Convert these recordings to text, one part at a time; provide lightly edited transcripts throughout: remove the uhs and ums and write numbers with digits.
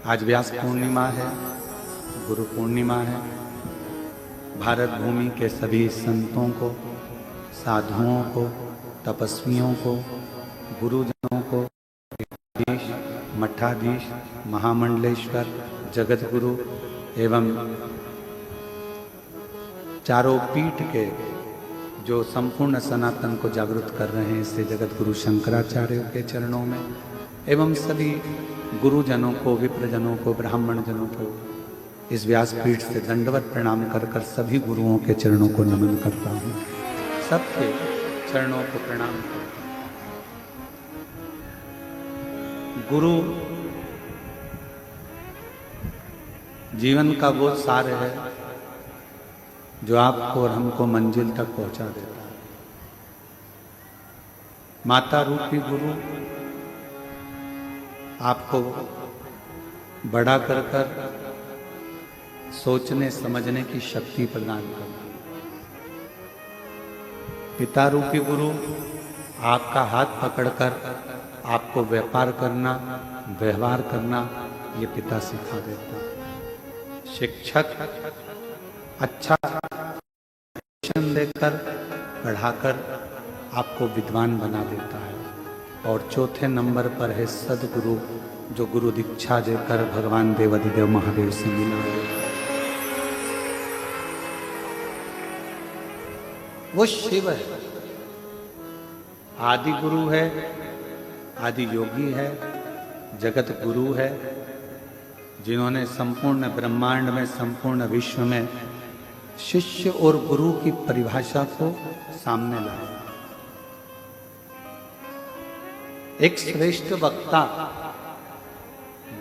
आज व्यास पूर्णिमा है, गुरु पूर्णिमा है। भारत भूमि के सभी संतों को, साधुओं को, तपस्वियों को, गुरुजनों को, मठाधीश, मठाधीश, महामंडलेश्वर, जगत गुरु एवं चारों पीठ के जो संपूर्ण सनातन को जागृत कर रहे हैं, इससे जगत गुरु शंकराचार्य के चरणों में एवं सभी गुरुजनों को, विप्रजनों को, ब्राह्मण जनों को इस व्यासपीठ से दंडवत प्रणाम कर कर सभी गुरुओं के चरणों को नमन करता हूँ। सबके चरणों को प्रणाम करता हूँ। गुरु जीवन का वो सार है जो आपको और हमको मंजिल तक पहुंचा देता है। माता रूपी गुरु आपको बड़ा कर कर सोचने समझने की शक्ति प्रदान करता है। पिता रूपी गुरु आपका हाथ पकड़कर आपको व्यापार करना, व्यवहार करना, ये पिता सिखा देता है। शिक्षक अच्छा शिक्षण देकर पढ़ाकर आपको विद्वान बना देता है। और चौथे नंबर पर है सदगुरु, जो गुरु दीक्षा देकर भगवान देवाधिदेव महादेव से मिला है। वो शिव है, आदि गुरु है, आदि योगी है, जगत गुरु है, जिन्होंने संपूर्ण ब्रह्मांड में, संपूर्ण विश्व में शिष्य और गुरु की परिभाषा को सामने लाया। एक श्रेष्ठ वक्ता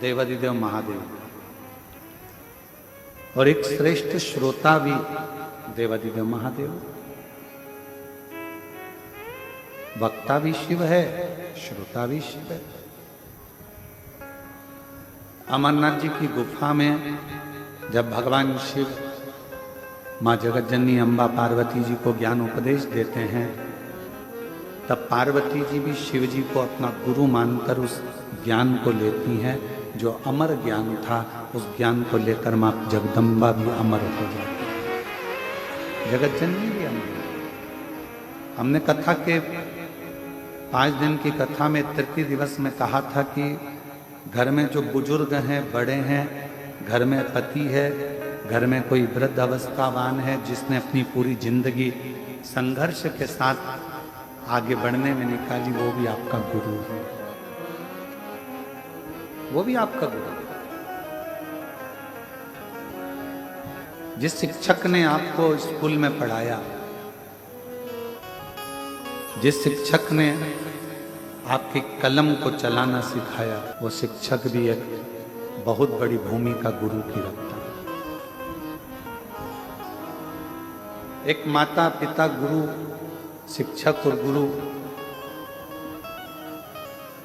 देवाधिदेव महादेव और एक श्रेष्ठ श्रोता भी देवाधिदेव महादेव। वक्ता भी शिव है, श्रोता भी शिव है। अमरनाथ जी की गुफा में जब भगवान शिव माँ जगतजननी अम्बा पार्वती जी को ज्ञान उपदेश देते हैं, तब पार्वती जी भी शिव जी को अपना गुरु मानकर उस ज्ञान को लेती हैं, जो अमर ज्ञान था। उस ज्ञान को लेकर माँ जगदम्बा भी अमर हो जाती है, जगतजननी भी अमर। हमने कथा के 5 दिन की कथा में तृतीय दिवस में कहा था कि घर में जो बुजुर्ग हैं, बड़े हैं, घर में पति है, घर में कोई वृद्ध अवस्थावान है जिसने अपनी पूरी जिंदगी संघर्ष के साथ आगे बढ़ने में निकाली, वो भी आपका गुरु है, वो भी आपका गुरु है। जिस शिक्षक ने आपको स्कूल में पढ़ाया, जिस शिक्षक ने आपकी कलम को चलाना सिखाया, वो शिक्षक भी एक बहुत बड़ी भूमिका गुरु की रखता है। एक माता पिता गुरु, शिक्षक और गुरु,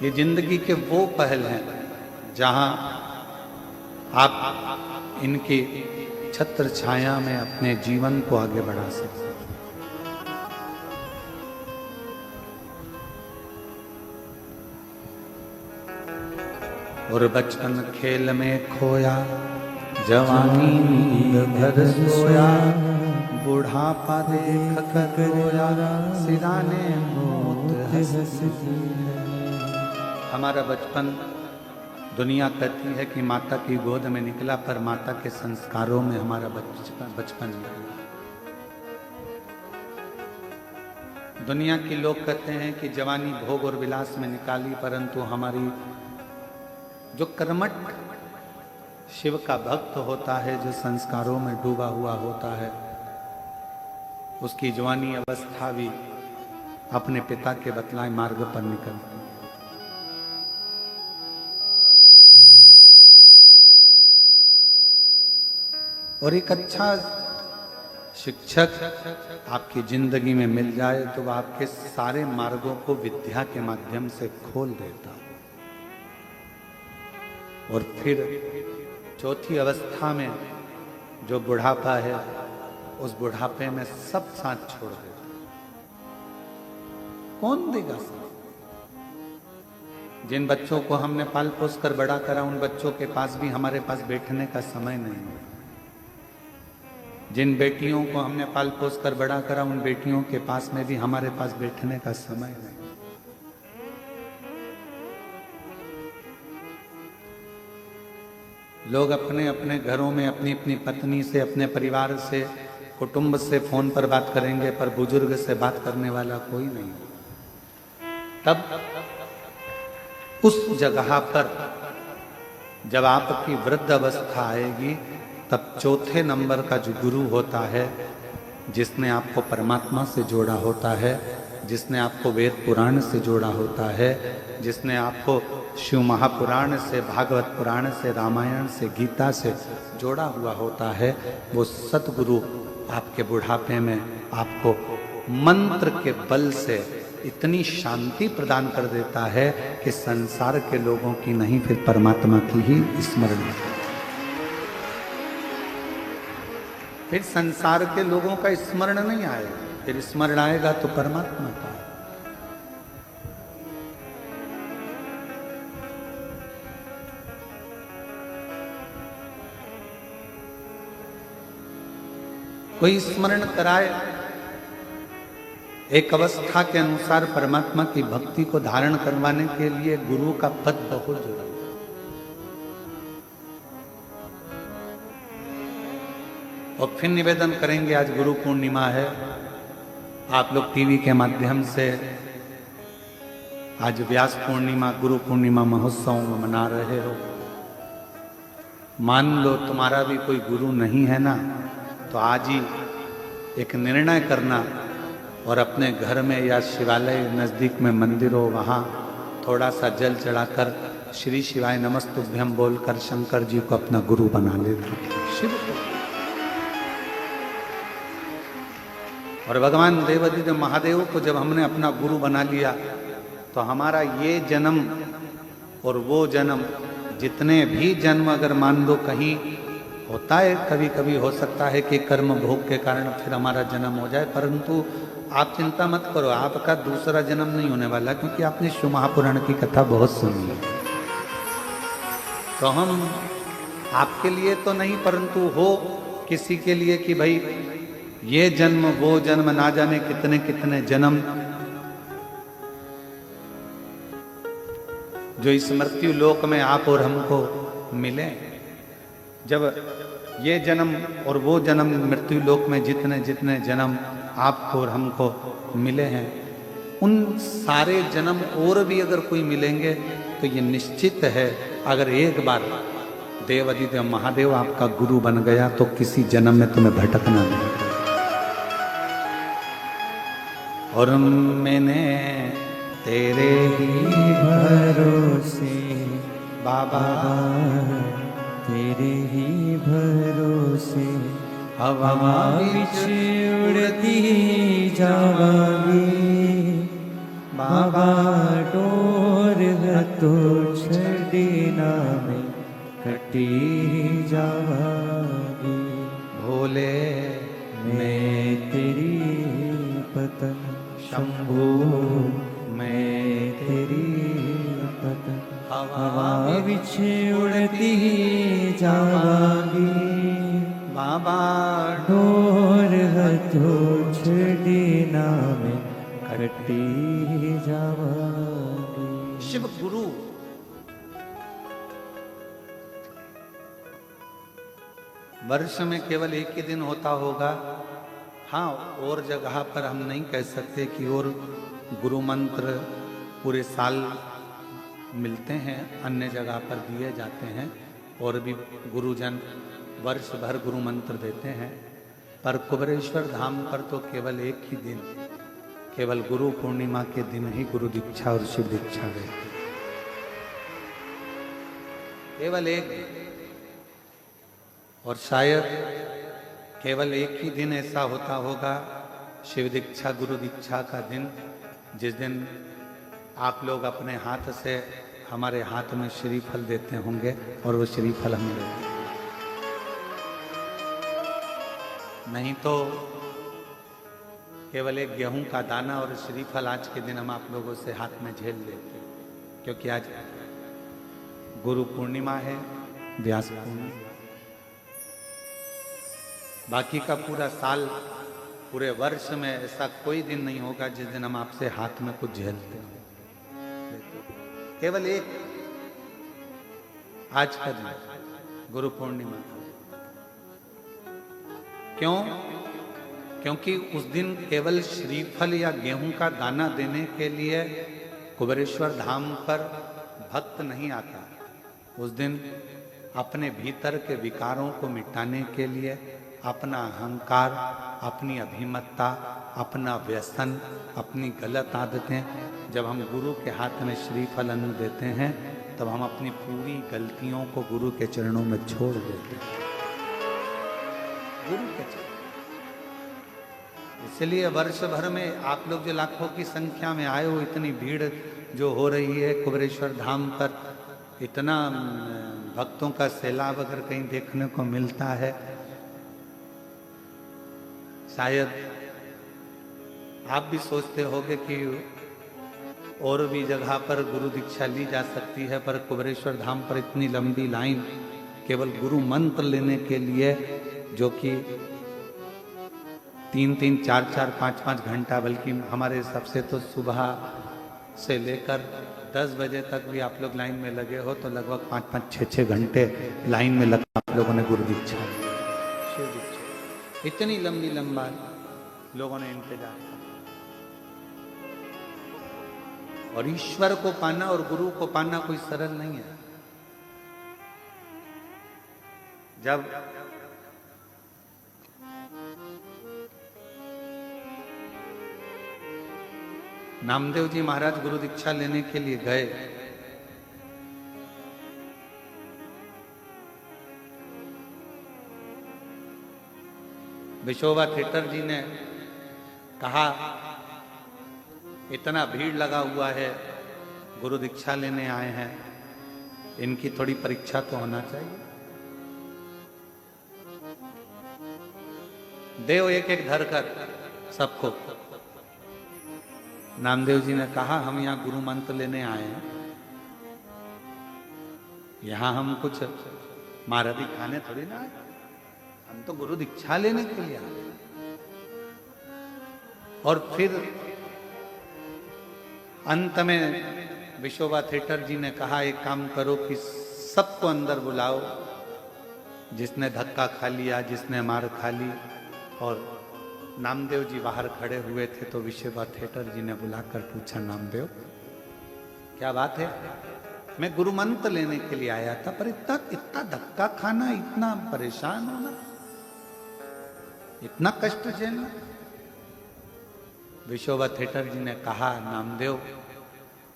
ये जिंदगी के वो पहल हैं जहां आप इनकी छत्र छाया में अपने जीवन को आगे बढ़ा सकते हैं। और बचपन खेल में खोया, जवानी नींद भर सोया, बुढ़ापा देख कर रोया, सिराने मौत हंसती है। हमारा बचपन, दुनिया कहती है कि माता की गोद में निकला, पर माता के संस्कारों में हमारा बचपन निकला। दुनिया के लोग कहते हैं कि जवानी भोग और विलास में निकाली, परंतु हमारी जो कर्मठ शिव का भक्त होता है, जो संस्कारों में डूबा हुआ होता है, उसकी जवानी अवस्था भी अपने पिता के बतलाए मार्ग पर निकलती है। और एक अच्छा शिक्षक आपकी जिंदगी में मिल जाए तो वह आपके सारे मार्गों को विद्या के माध्यम से खोल देता है। और फिर चौथी अवस्था में जो बुढ़ापा है, उस बुढ़ापे में सब साथ छोड़ देता। कौन देगा साथ? जिन बच्चों को हमने पाल पोस कर बड़ा करा, उन बच्चों के पास भी हमारे पास बैठने का समय नहीं है। जिन बेटियों को हमने पाल पोस कर बड़ा करा, उन बेटियों के पास में भी हमारे पास बैठने का समय नहीं। लोग अपने अपने घरों में अपनी अपनी पत्नी से, अपने परिवार से, कुटुंब से फोन पर बात करेंगे, पर बुजुर्ग से बात करने वाला कोई नहीं। तब उस जगह पर जब आपकी वृद्ध अवस्था आएगी, तब चौथे नंबर का जो गुरु होता है, जिसने आपको परमात्मा से जोड़ा होता है, जिसने आपको वेद पुराण से जोड़ा होता है, जिसने आपको शिव महापुराण से, भागवत पुराण से, रामायण से, गीता से जोड़ा हुआ होता है, वो सतगुरु आपके बुढ़ापे में आपको मंत्र के बल से इतनी शांति प्रदान कर देता है कि संसार के लोगों की नहीं, फिर परमात्मा की ही स्मरण है। फिर संसार के लोगों का स्मरण नहीं आएगा, फिर स्मरण आएगा तो परमात्मा का। कोई स्मरण कराए, एक अवस्था के अनुसार परमात्मा की भक्ति को धारण करवाने के लिए गुरु का पद बहुत जरूरी है। और फिर निवेदन करेंगे, आज गुरु पूर्णिमा है, आप लोग टीवी के माध्यम से आज व्यास पूर्णिमा, गुरु पूर्णिमा महोत्सव मना रहे हो। मान लो तुम्हारा भी कोई गुरु नहीं है ना, तो आज ही एक निर्णय करना और अपने घर में या शिवालय नजदीक में मंदिर हो, वहां थोड़ा सा जल चढ़ाकर श्री शिवाय नमस्तुभ्यम बोलकर शंकर जी को अपना गुरु बना ले, शिव को। और भगवान देवादिदेव महादेव को जब हमने अपना गुरु बना लिया, तो हमारा ये जन्म और वो जन्म, जितने भी जन्म अगर मान लो कहीं होता है, कभी कभी हो सकता है कि कर्म भोग के कारण फिर हमारा जन्म हो जाए, परंतु आप चिंता मत करो, आपका दूसरा जन्म नहीं होने वाला, क्योंकि आपने शिव महापुराण की कथा बहुत सुनी है। तो हम आपके लिए तो नहीं, परंतु हो किसी के लिए कि भाई ये जन्म वो जन्म, ना जाने कितने कितने जन्म जो इस मृत्यु लोक में आप और हमको मिले। जब ये जन्म और वो जन्म मृत्यु लोक में जितने जितने जन्म आपको और हमको मिले हैं, उन सारे जन्म और भी अगर कोई मिलेंगे तो ये निश्चित है, अगर एक बार देवादिदेव महादेव आपका गुरु बन गया तो किसी जन्म में तुम्हें भटकना नहीं। और मैंने तेरे ही भरोसे बाबा, तेरे ही भरोसे हवा विच उड़ती जावांगी बाबा, डोर तो छड़ी ना में कटी जावांगी। भोले मैं तेरी पतन शंभू, मैं तेरी पतन हवा विच उड़ती जावांगी बाबा, डोर तो छड़ी ना में कटी जावांगी। शिव गुरु वर्ष में केवल एक ही दिन होता होगा। हाँ, और जगह पर हम नहीं कह सकते कि और गुरु मंत्र पूरे साल मिलते हैं, अन्य जगह पर दिए जाते हैं और भी गुरुजन वर्ष भर गुरु मंत्र देते हैं, पर कुबेरेश्वर धाम पर तो केवल एक ही दिन, केवल गुरु पूर्णिमा के दिन ही गुरु दीक्षा और शिव दीक्षा देते, केवल एक। और शायद केवल एक ही दिन ऐसा होता होगा, शिव दीक्षा गुरु दीक्षा का दिन, जिस दिन आप लोग अपने हाथ से हमारे हाथ में श्रीफल देते होंगे और वो श्रीफल हम लेते। नहीं तो केवल एक गेहूं का दाना और श्रीफल आज के दिन हम आप लोगों से हाथ में झेल लेते। क्योंकि आज गुरु पूर्णिमा है, व्यास पूर्णिमा। बाकी का पूरा साल, पूरे वर्ष में ऐसा कोई दिन नहीं होगा जिस दिन हम आपसे हाथ में कुछ झेलते हो। केवल एक आज का दिन, गुरु पूर्णिमा। क्यों? क्योंकि उस दिन केवल श्रीफल या गेहूं का दाना देने के लिए कुबेरेश्वर धाम पर भक्त नहीं आता। उस दिन अपने भीतर के विकारों को मिटाने के लिए, अपना अहंकार, अपनी अभिमत्ता, अपना व्यसन, अपनी गलत आदतें, जब हम गुरु के हाथ में श्रीफल अन्न देते हैं तब हम अपनी पूरी गलतियों को गुरु के चरणों में छोड़ देते हैं। गुरु के चरण। इसलिए वर्ष भर में आप लोग जो लाखों की संख्या में आए हो, इतनी भीड़ जो हो रही है कुबेरेश्वर धाम पर, इतना भक्तों का सैलाब अगर कहीं देखने को मिलता है, शायद आप भी सोचते होंगे कि और भी जगह पर गुरु दीक्षा ली जा सकती है, पर कुबेरेश्वर धाम पर इतनी लंबी लाइन केवल गुरु मंत्र लेने के लिए, जो कि 3-3, 4-4, 5-5 घंटा, बल्कि हमारे हिसाब से तो सुबह से लेकर 10 बजे तक भी आप लोग लाइन में लगे हो, तो लगभग 5-5, 6-6 घंटे लाइन में लग आप लोगों ने गुरु दीक्षा ली। इतनी लंबी लंबा लोगों ने इंतजार किया। और ईश्वर को पाना और गुरु को पाना कोई सरल नहीं है। जब नामदेव जी महाराज गुरु दीक्षा लेने के लिए गए, विशोबा थिएटर जी ने कहा, इतना भीड़ लगा हुआ है, गुरु दीक्षा लेने आए हैं, इनकी थोड़ी परीक्षा तो होना चाहिए। देव एक एक धर कर सबको। नामदेव जी ने कहा, हम यहाँ गुरु मंत्र लेने आए हैं, यहाँ हम कुछ महारथी खाने थोड़ी ना आए, हम तो गुरु दीक्षा लेने के लिए आए। और फिर अंत में विशोबा थिएटर जी ने कहा, एक काम करो कि सबको अंदर बुलाओ, जिसने धक्का खा लिया, जिसने मार खा ली। और नामदेव जी बाहर खड़े हुए थे, तो विशोबा थिएटर जी ने बुलाकर पूछा, नामदेव क्या बात है? मैं गुरु मंत्र लेने के लिए आया था, पर इतना धक्का खाना, इतना परेशान होना, इतना कष्ट झेलना। विशोबा थिएटर जी ने कहा, नामदेव,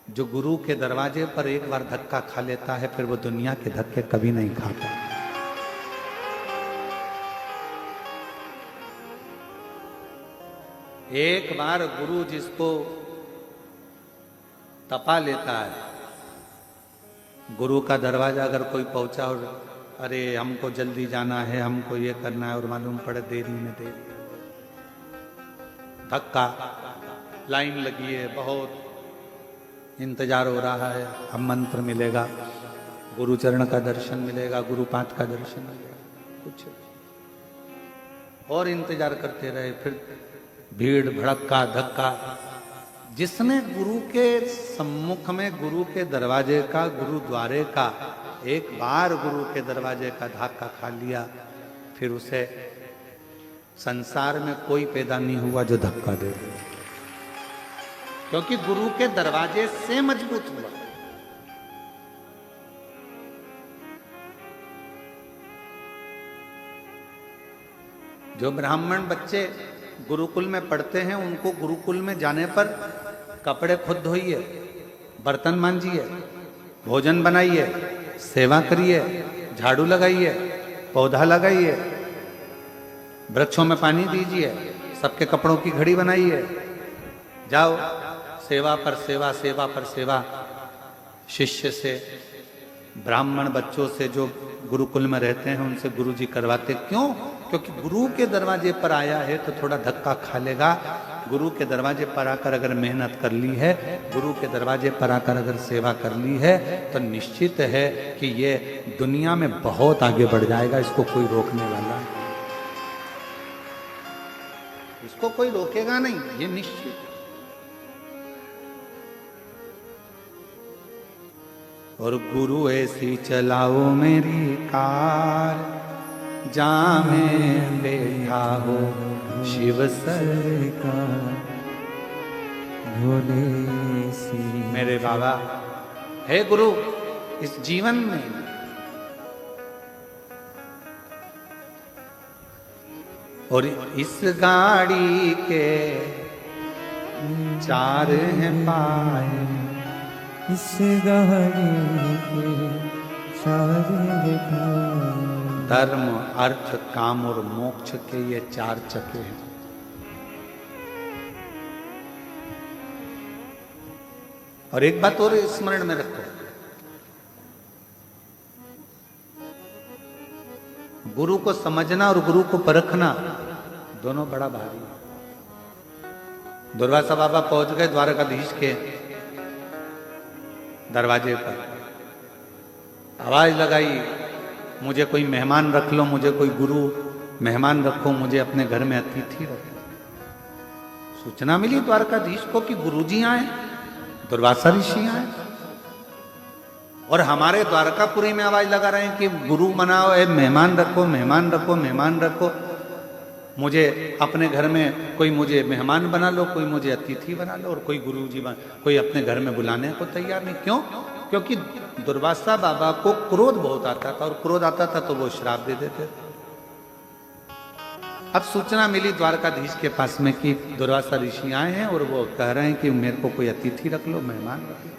जो गुरु के दरवाजे पर एक बार धक्का खा लेता है, फिर वो दुनिया के धक्के कभी नहीं खाता। एक बार गुरु जिसको तपा लेता है, गुरु का दरवाजा अगर कोई पहुंचा और अरे हमको जल्दी जाना है, हमको ये करना है, और मालूम पड़े देरी में देरी, धक्का, लाइन लगी है, बहुत इंतजार हो रहा है, अब मंत्र मिलेगा, गुरु चरण का दर्शन मिलेगा, गुरुपाद का दर्शन मिलेगा, कुछ और इंतजार करते रहे। फिर भीड़ भड़का धक्का। जिसने गुरु के सम्मुख में, गुरु के दरवाजे का, गुरुद्वारे का, एक बार गुरु के दरवाजे का धक्का खा लिया, फिर उसे संसार में कोई पैदा नहीं हुआ जो धक्का दे, क्योंकि गुरु के दरवाजे से मजबूत हुआ। जो ब्राह्मण बच्चे गुरुकुल में पढ़ते हैं, उनको गुरुकुल में जाने पर कपड़े खुद धोइए, बर्तन मांजिए, भोजन बनाइए, सेवा करिए, झाड़ू लगाइए, पौधा लगाइए, वृक्षों में पानी दीजिए, सबके कपड़ों की घड़ी बनाइए, जाओ सेवा पर सेवा, सेवा पर सेवा। शिष्य से, ब्राह्मण बच्चों से जो गुरुकुल में रहते हैं, उनसे गुरुजी करवाते। क्यों? क्योंकि गुरु के दरवाजे पर आया है तो थोड़ा धक्का खा लेगा, गुरु के दरवाजे पर आकर अगर मेहनत कर ली है, गुरु के दरवाजे पर आकर अगर सेवा कर ली है, तो निश्चित है कि ये दुनिया में बहुत आगे बढ़ जाएगा। इसको कोई रोकने वाला नहीं, इसको कोई रोकेगा नहीं, ये निश्चित। और गुरु ऐसी चलाओ मेरी कार, जहाँ में बैठा हो शिव सरकार। भोले सी मेरे बाबा, हे गुरु, इस जीवन में और इस गाड़ी के चार हैं पाए, इस गाड़ी के सारे पाए। धर्म, अर्थ, काम और मोक्ष के ये चार चक्के हैं। और एक बात और स्मरण में रखो, गुरु को समझना और गुरु को परखना दोनों बड़ा भारी है। दुर्वासा बाबा पहुंच गए द्वारकाधीश के दरवाजे पर, आवाज लगाई, मुझे कोई मेहमान रख लो, मुझे कोई गुरु मेहमान रखो, मुझे अपने घर में अतिथि रखो। सूचना मिली द्वारकाधीश को कि गुरुजी आए, दुर्वासा ऋषि आए, और हमारे द्वारकापुरी में आवाज लगा रहे हैं कि गुरु मनाओ, मेहमान रखो, मेहमान रखो, मेहमान रखो। मुझे अपने घर में कोई मुझे मेहमान बना लो, कोई मुझे अतिथि बना लो, और कोई गुरुजी कोई अपने घर में बुलाने को तैयार नहीं। क्यों? क्योंकि दुर्वासा बाबा को क्रोध बहुत आता था, और क्रोध आता था तो वो श्राप दे देते थे। अब सूचना मिली द्वारकाधीश के पास में कि दुर्वासा ऋषि आए हैं और वो कह रहे हैं कि मेरे को कोई अतिथि रख लो, मेहमान रख लो।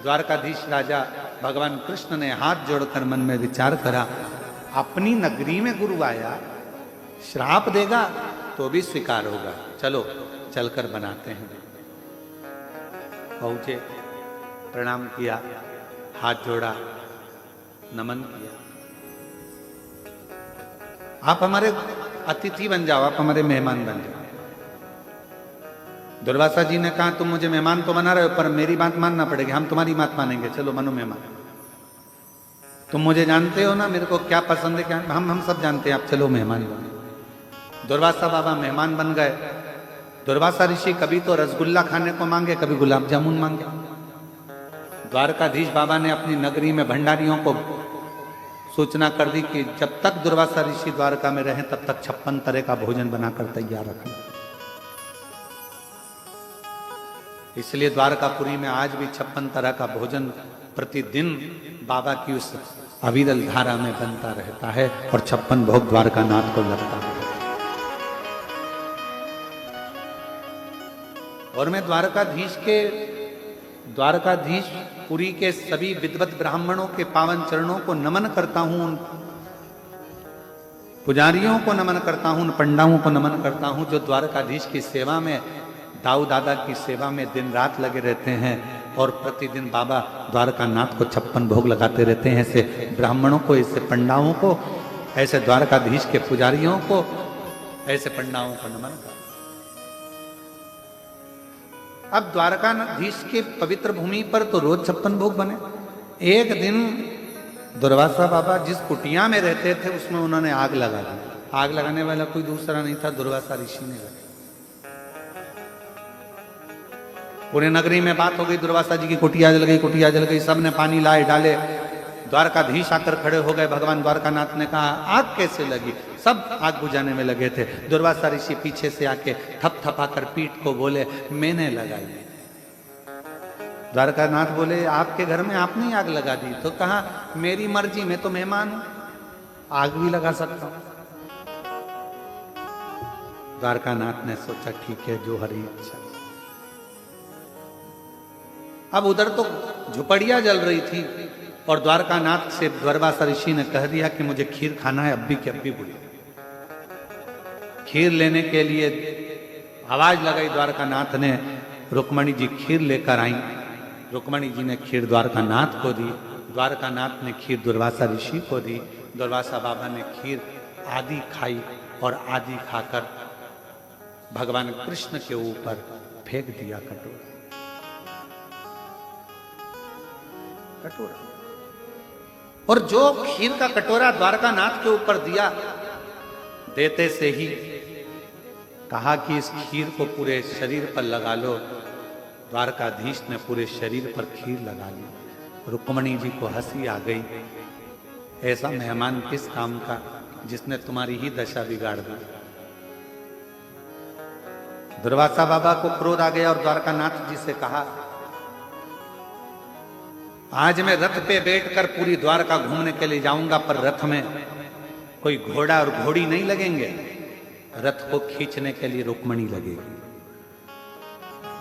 द्वारकाधीश राजा भगवान कृष्ण ने हाथ जोड़कर मन में विचार करा, अपनी नगरी में गुरु आया, श्राप देगा तो भी स्वीकार होगा, चलो चलकर बनाते हैं। पहुंचे, प्रणाम किया, हाथ जोड़ा, नमन किया। आप हमारे अतिथि बन जाओ, आप हमारे मेहमान बन जाओ। दुर्वासा जी ने कहा, तुम मुझे मेहमान तो बना रहे हो, पर मेरी बात मानना पड़ेगी, हम तुम्हारी बात मानेंगे, चलो मनो मेहमान। तुम मुझे जानते हो ना, मेरे को क्या पसंद है क्या, हम सब जानते हैं, आप चलो मेहमान बनो। दुर्वासा बाबा मेहमान बन गए। दुर्वासा ऋषि कभी तो रसगुल्ला खाने को मांगे, कभी गुलाब जामुन मांगे। द्वारकाधीश बाबा ने अपनी नगरी में भंडारियों को सूचना कर दी कि जब तक दुर्वासा ऋषि द्वारका में रहें तब तक 56 तरह का भोजन बनाकर तैयार रखना। इसलिए द्वारकापुरी में आज भी 56 तरह का भोजन प्रतिदिन बाबा की उस अविरल धारा में बनता रहता है, और 56 भोग द्वारकानाथ को लगता है। और मैं द्वारकाधीश पुरी के सभी विद्वत ब्राह्मणों के पावन चरणों को नमन करता हूं, उन पुजारियों को नमन करता हूं, उन पंडाओं को नमन करता हूं जो द्वारकाधीश की सेवा में, दाऊ दादा की सेवा में दिन रात लगे रहते हैं, और प्रतिदिन बाबा द्वारकानाथ को 56 भोग लगाते रहते हैं। ऐसे ब्राह्मणों को, ऐसे पंडाओं को, ऐसे द्वारकाधीश के पुजारियों को, ऐसे पंडाओं को नमन करता। अब द्वारकाधीश के पवित्र भूमि पर तो रोज 56 भोग बने। एक दिन दुर्वासा बाबा जिस कुटिया में रहते थे उसमें उन्होंने आग लगा दी। आग लगाने वाला कोई दूसरा नहीं था, दुर्वासा ऋषि ने लगा। पूरे नगरी में बात हो गई, दुर्वासा जी की कुटिया जल गई, कुटिया जल गई। सबने पानी लाए डाले, द्वारकाधीश आकर खड़े हो गए। भगवान द्वारकानाथ ने कहा, आग कैसे लगी? सब आग बुझाने में लगे थे। दुर्वासा ऋषि पीछे से आके थपथपाकर पीठ को बोले, मैंने लगाई। द्वारकानाथ बोले, आपके घर में आपने ही आग लगा दी? तो कहा, मेरी मर्जी, मैं तो मेहमान हूं, आग भी लगा सकता हूं। द्वारकानाथ ने सोचा, ठीक है, जो हरी इच्छा। अब उधर तो झुपड़िया जल रही थी, और द्वारकानाथ से दुर्वासा ऋषि ने कह दिया कि मुझे खीर खाना है, अब्बी की अब्बी बुढ़ी। खीर लेने के लिए आवाज लगाई द्वारकानाथ ने, रुक्मणी जी खीर लेकर आई। रुक्मणी जी ने खीर द्वारकानाथ को दी, द्वारकानाथ ने खीर दुर्वासा ऋषि को दी। दुर्वासा बाबा ने खीर आधी खाई, और आधी खाकर भगवान कृष्ण के ऊपर फेंक दिया कटोरा। और जो खीर का कटोरा द्वारकानाथ के ऊपर दिया, देते से ही कहा कि इस खीर को पूरे शरीर पर लगा लो। द्वारकाधीश ने पूरे शरीर पर खीर लगा ली। रुक्मणी जी को हंसी आ गई, ऐसा मेहमान किस काम का जिसने तुम्हारी ही दशा बिगाड़ दी। दुर्वासा बाबा को क्रोध आ गया और द्वारकानाथ जी से कहा, आज मैं रथ पे बैठकर पूरी द्वारका घूमने के लिए जाऊंगा, पर रथ में कोई घोड़ा और घोड़ी नहीं लगेंगे, रथ को खींचने के लिए रुक्मणी लगेगी।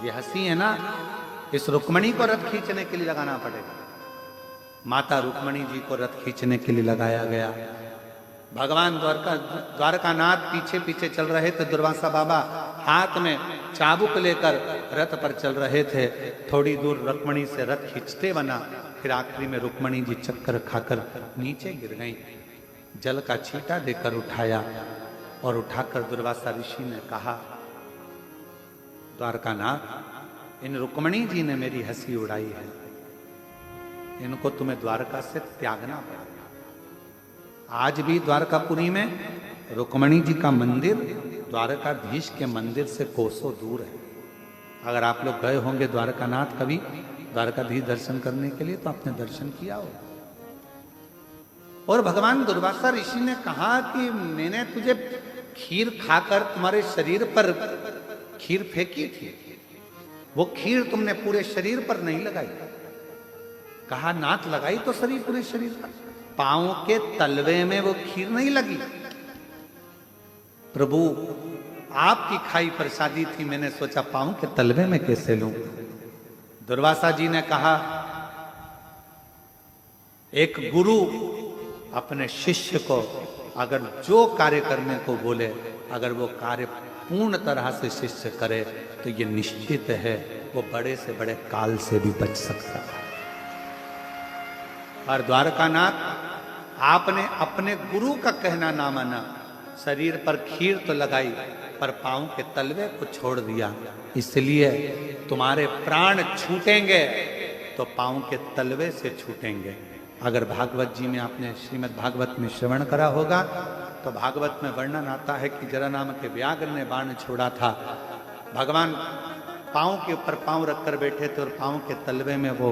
ये हंसी है ना, इस रुक्मणी को रथ खींचने के लिए लगाना पड़ेगा। माता रुक्मणी जी को रथ खींचने के लिए लगाया गया। भगवान द्वारकानाथ पीछे पीछे चल रहे थे। दुर्वासा बाबा हाथ में चाबुक लेकर रथ पर चल रहे थे। थोड़ी दूर रुक्मणी से रथ खींचते बना, फिर आखिरी में रुक्मणी जी चक्कर खाकर नीचे गिर गई। जल का छींटा देकर उठाया और उठाकर दुर्वासा ऋषि ने कहा, द्वारकानाथ, इन रुक्मणी जी ने मेरी हंसी उड़ाई है, इनको तुम्हें द्वारका से त्यागना पड़ेगा। आज भी द्वारकापुरी में रुक्मणी जी का मंदिर द्वारकाधीश के मंदिर से कोसों दूर है। अगर आप लोग गए होंगे द्वारकानाथ कभी द्वारकाधीश दर्शन करने के लिए, तो आपने दर्शन किया हो। और भगवान दुर्वासा ऋषि ने कहा कि मैंने तुझे खीर खाकर तुम्हारे शरीर पर खीर फेंकी थी, वो खीर तुमने पूरे शरीर पर नहीं लगाई। कहा, नाथ लगाई तो शरीर पूरे शरीर पर, पांव के तलवे में वो खीर नहीं लगी। प्रभु, आपकी खाई प्रसादी थी, मैंने सोचा पांव के तलवे में कैसे लूं। दुर्वासा जी ने कहा, एक गुरु अपने शिष्य को अगर जो कार्य करने को बोले, अगर वो कार्य पूर्ण तरह से शिष्य करे, तो ये निश्चित है वो बड़े से बड़े काल से भी बच सकता है। और द्वारकानाथ, आपने अपने गुरु का कहना ना माना, शरीर पर खीर तो लगाई पर पांव के तलवे को छोड़ दिया, इसलिए तुम्हारे प्राण छूटेंगे तो पांव के तलवे से छूटेंगे। अगर भागवत जी में आपने श्रीमद् भागवत में श्रवण करा होगा तो भागवत में वर्णन आता है कि जरा नाम के व्याघ्र ने बाण छोड़ा था। भगवान पांव के ऊपर पांव रखकर बैठे थे और पांव के तलवे में वो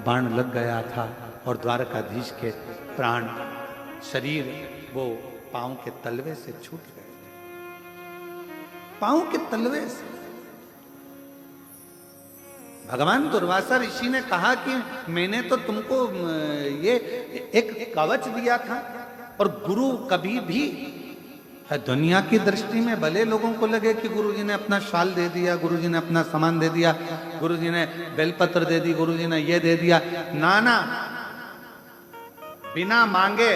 बाण लग गया था और द्वारकाधीश के प्राण शरीर वो पांव के तलवे से छूट गए, पांव के तलवे से। भगवान दुर्वासा ऋषि ने कहा कि मैंने तो तुमको ये एक कवच दिया था, और गुरु कभी भी दुनिया की दृष्टि में भले लोगों को लगे कि गुरुजी ने अपना शाल दे दिया, गुरुजी ने अपना सामान दे दिया, गुरुजी ने बेलपत्र दे दी, गुरुजी ने ये दे दिया, ना, बिना मांगे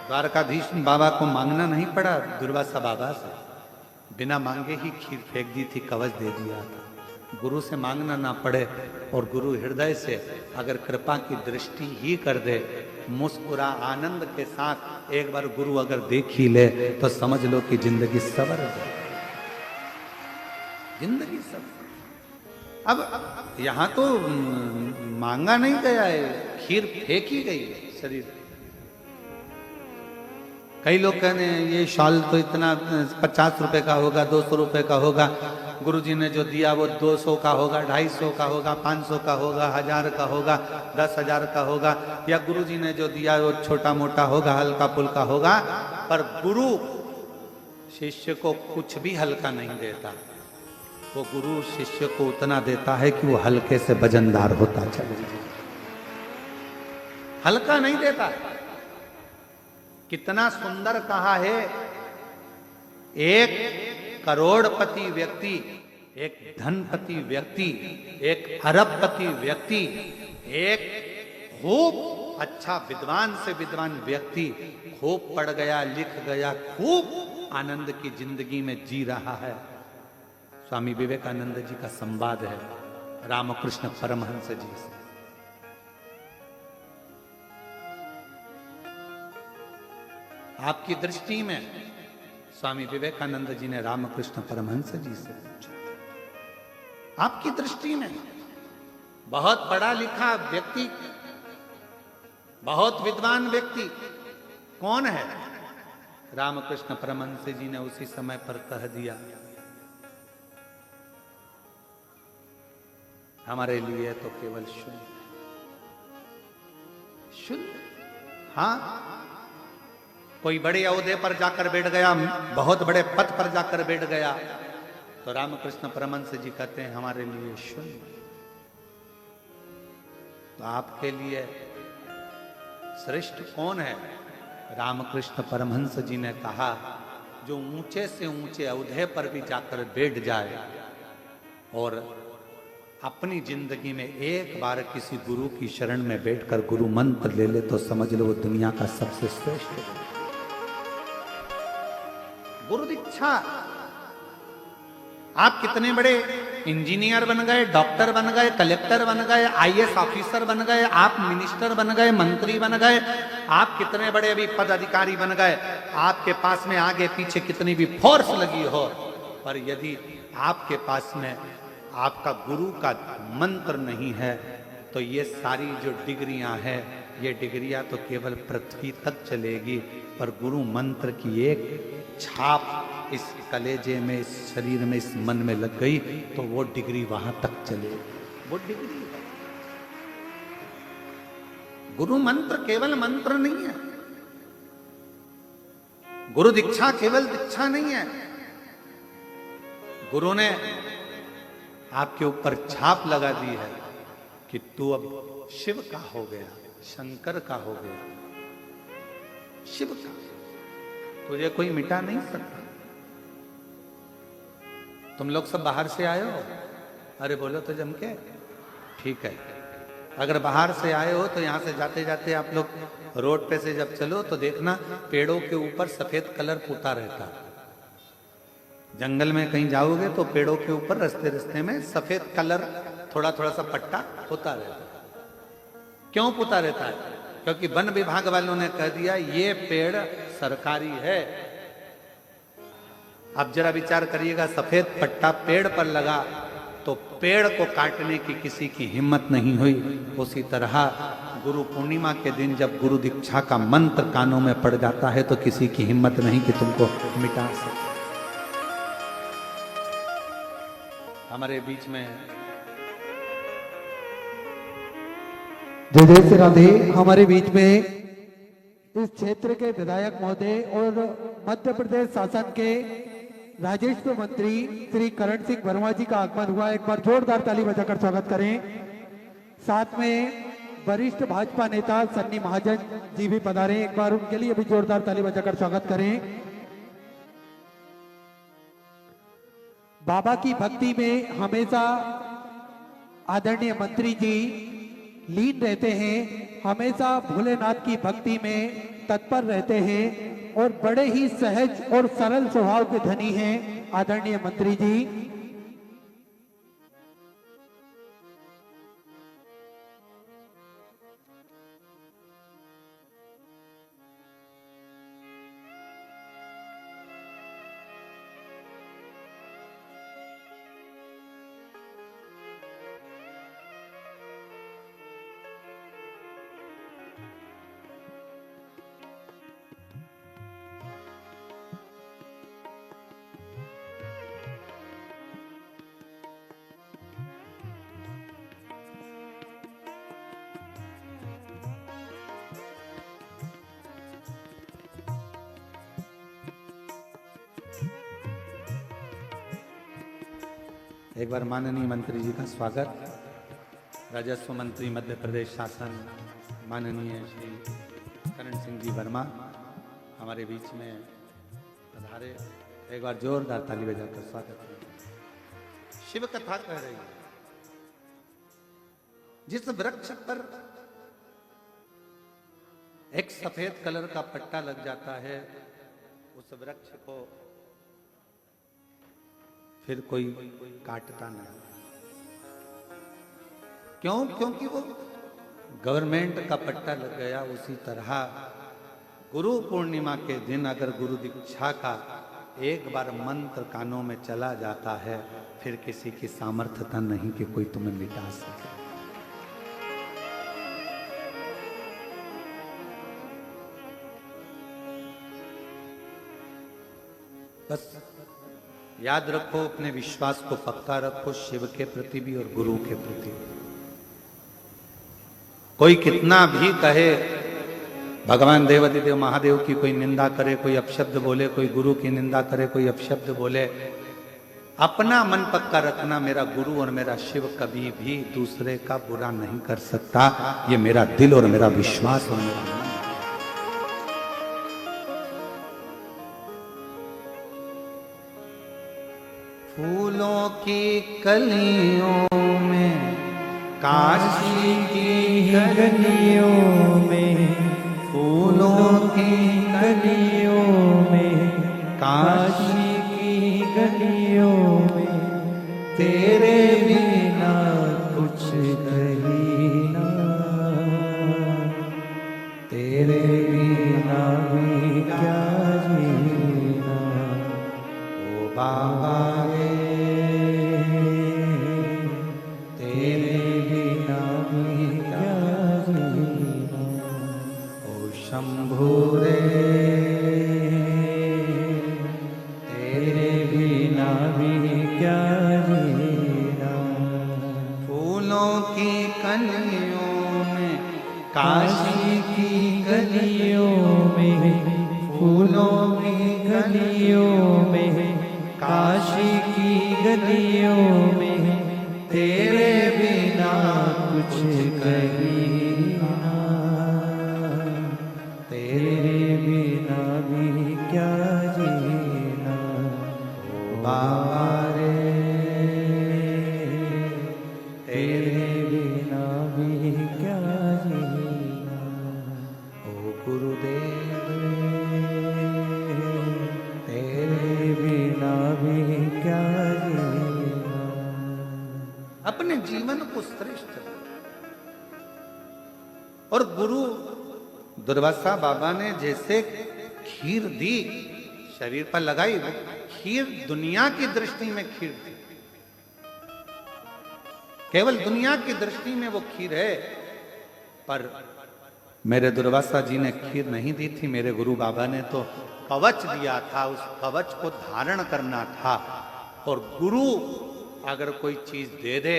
द्वारकाधीश बाबा को मांगना नहीं पड़ा। दुर्वासा बाबा से बिना मांगे ही खीर फेंक दी थी, कवच दे दिया था। गुरु से मांगना ना पड़े और गुरु हृदय से अगर कृपा की दृष्टि ही कर दे, मुस्कुरा आनंद के साथ एक बार गुरु अगर देख ही ले, तो समझ लो कि जिंदगी सवर है, जिंदगी सवर। अब यहां तो मांगा नहीं गया है, खीर फेंकी गई है शरीर। कई लोग कहने ये शॉल तो इतना 50 रुपए का होगा, 200 रुपए का होगा, गुरुजी ने जो दिया वो 200 का होगा, 250 का होगा, 500 का होगा, 1000 का होगा, 10,000 का होगा, या गुरुजी ने जो दिया वो छोटा मोटा होगा, हल्का फुल्का होगा। पर गुरु शिष्य को कुछ भी हल्का नहीं देता, वो गुरु शिष्य को उतना देता है कि वो हल्के से वजनदार होता चले, हल्का नहीं देता। कितना सुंदर कहा है, एक करोड़पति व्यक्ति, एक धनपति व्यक्ति, एक अरबपति व्यक्ति, एक खूब अच्छा विद्वान से विद्वान व्यक्ति खूब पढ़ गया, लिख गया, खूब आनंद की जिंदगी में जी रहा है। स्वामी विवेकानंद जी का संवाद है रामकृष्ण परमहंस जी से। आपकी दृष्टि में स्वामी विवेकानंद जी ने रामकृष्ण परमहंस जी से पूछा, आपकी दृष्टि में बहुत पढ़ा लिखा व्यक्ति, बहुत विद्वान व्यक्ति कौन है? रामकृष्ण परमहंस जी ने उसी समय पर कह दिया, हमारे लिए तो केवल शून्य। शून्य। हाँ, कोई बड़े ओहदे पर जाकर बैठ गया, बहुत बड़े पद पर जाकर बैठ गया, तो रामकृष्ण परमहंस जी कहते हैं हमारे लिए शून्य। तो आपके लिए श्रेष्ठ कौन है? रामकृष्ण परमहंस जी ने कहा, जो ऊंचे से ऊंचे ओहदे पर भी जाकर बैठ जाए और अपनी जिंदगी में एक बार किसी गुरु की शरण में बैठकर गुरु मंत्र ले ले, तो समझ लो वो दुनिया का सबसे श्रेष्ठ है। गुरु दीक्षा। आप कितने बड़े इंजीनियर बन गए, डॉक्टर बन गए, कलेक्टर बन गए, आईएएस ऑफिसर बन गए, आप मिनिस्टर बन गए, मंत्री बन गए, आप कितने बड़े अभी पद अधिकारी बन गए, आपके पास में आगे पीछे कितनी भी फोर्स लगी हो, पर यदि आपके पास में आपका गुरु का मंत्र नहीं है, तो ये सारी जो डिग्रियां हैं, ये डिग्रियां तो केवल पृथ्वी तक चलेगी, पर गुरु मंत्र की एक छाप इस कलेजे में, इस शरीर में, इस मन में लग गई, तो वो डिग्री वहां तक चलेगी। वो डिग्री है। गुरु मंत्र केवल मंत्र नहीं है, गुरु दीक्षा केवल दीक्षा नहीं है। गुरु ने आपके ऊपर छाप लगा दी है कि तू अब शिव का हो गया, शंकर का हो गया, शिव का, तुझे कोई मिटा नहीं सकता। तुम लोग सब बाहर से आए हो? अरे बोलो तो जम के। ठीक है, अगर बाहर से आए हो तो यहां से जाते जाते आप लोग रोड पे से जब चलो तो देखना पेड़ों के ऊपर सफेद कलर पुता रहता है। जंगल में कहीं जाओगे तो पेड़ों के ऊपर रास्ते रास्ते में सफेद कलर थोड़ा थोड़ा सा पट्टा पुता रहता है। क्यों पुता रहता है? क्योंकि वन विभाग वालों ने कह दिया ये पेड़ सरकारी है। अब जरा विचार करिएगा, सफेद पट्टा पेड़ पर लगा तो पेड़ को काटने की किसी की हिम्मत नहीं हुई। उसी तरह गुरु पूर्णिमा के दिन जब गुरु दीक्षा का मंत्र कानों में पड़ जाता है तो किसी की हिम्मत नहीं कि तुमको मिटा सके। हमारे बीच में जय जय श्री राधे। हमारे बीच में इस क्षेत्र के विधायक महोदय और मध्य प्रदेश शासन के राजस्व मंत्री श्री करण सिंह वर्मा जी का आगमन हुआ। एक बार जोरदार ताली बजाकर स्वागत करें। साथ में वरिष्ठ भाजपा नेता सन्नी महाजन जी भी पधारे, एक बार उनके लिए भी जोरदार ताली बजाकर स्वागत करें। बाबा की भक्ति में हमेशा आदरणीय मंत्री जी लीन रहते हैं, हमेशा भोलेनाथ की भक्ति में तत्पर रहते हैं और बड़े ही सहज और सरल स्वभाव के धनी हैं आदरणीय मंत्री जी। एक बार माननीय मंत्री जी का स्वागत। राजस्व मंत्री मध्य प्रदेश शासन माननीय श्री करण सिंह जी वर्मा हमारे बीच में पधारे। एक बार जोरदार ताली बजाकर स्वागत करें। शिव कथा कह रही है। जिस वृक्ष पर एक सफेद कलर का पट्टा लग जाता है, उस वृक्ष को फिर कोई काटता नहीं। क्यों? क्योंकि वो गवर्नमेंट का पट्टा लग गया। उसी तरह गुरु पूर्णिमा के दिन अगर गुरु दीक्षा का एक बार मंत्र कानों में चला जाता है, फिर किसी की सामर्थ्यता नहीं कि कोई तुम्हें मिटा सके। बस याद रखो, अपने विश्वास को पक्का रखो, शिव के प्रति भी और गुरु के प्रति भी। कोई कितना भी कहे, भगवान देवाधिदेव महादेव की कोई निंदा करे, कोई अपशब्द बोले, कोई गुरु की निंदा करे, कोई अपशब्द बोले, अपना मन पक्का रखना, मेरा गुरु और मेरा शिव कभी भी दूसरे का बुरा नहीं कर सकता। ये मेरा दिल और मेरा विश्वास और मेरा मन। फूलों की कलियों में, काशी की गलियों में, फूलों की गलियों में, काशी की गलियों में, तेरे बिना कुछ कहीं ना, तेरे बिना भी क्या जीना, ओ बाबा रे, तेरे बिना भी क्या जीना, ओ शंभू रे, तेरे बिना भी क्या जीना। फूलों की कलियों में, काशी की गलियों में, फूलों की गलियों में, काशी की गलियों में, तेरे बिना कुछ कहीं ना, तेरे बिना भी क्या जीना, ओ बाबा रे, तेरे बिना भी क्या जीना, ओ गुरुदेव, तेरे बिना भी क्या जीना। अपने जीवन को श्रेष्ठ और गुरु दुर्वासा बाबा ने जैसे खीर दी, शरीर पर लगाई, वो खीर दुनिया की दृष्टि में खीर थी, केवल दुनिया की दृष्टि में वो खीर है, पर मेरे दुर्वासा जी ने खीर नहीं दी थी, मेरे गुरु बाबा ने तो कवच दिया था, उस कवच को धारण करना था। और गुरु अगर कोई चीज दे दे